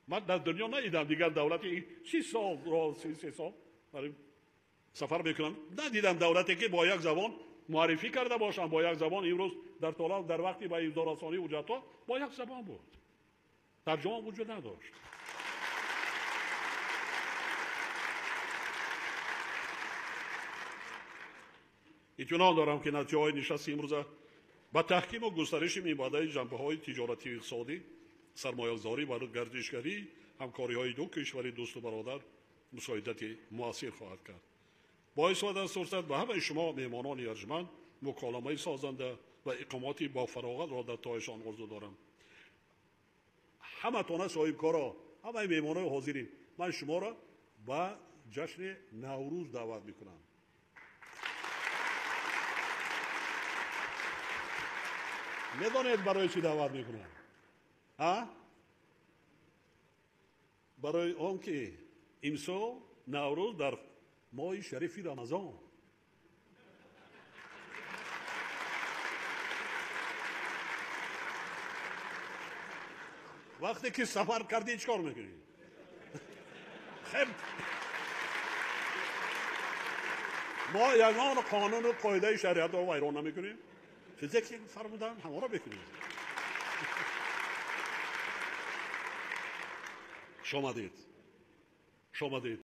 من در دنیا ندیدم دیگر دولتی 30 سال را 33 سال برای سفر میکنم، ندیدم دولتی که با یک زبان معرفی کرده باشم. با یک زبان امروز در وقتی با ابزار رسانی حجت ها با یک زبان بود، ترجمه وجود نداشت. اطمینان دارم که نتیجه های نشست امروز با تحکیم و گسترش میباده جنبه های تجارتی و اقتصادی، سرمایه‌گذاری و گردشگری، همکاری های دو کشور دوست و برادر مساعدت مؤثر خواهد کرد. باعث شود از فرصت به همه شما مهمانان ارجمند مکالمه سازنده و اقامتی با فراغت را در تایشان آرزو دارم. همه تانه صاحب کارا، همه مهمانان حاضرین، من شما را به جشن نوروز دعوت میکنم. میدانید برای چی دعوت میکنم؟ برای آن که امسال نوروز در ماه شریف رمضان وقتی که سفر کردی چیکار میکنی؟ خب ما یگان قانون و قاعده شریعت رو ویران نمیکنیم. چیزی که فرمودن همه را بکنیم. شما دید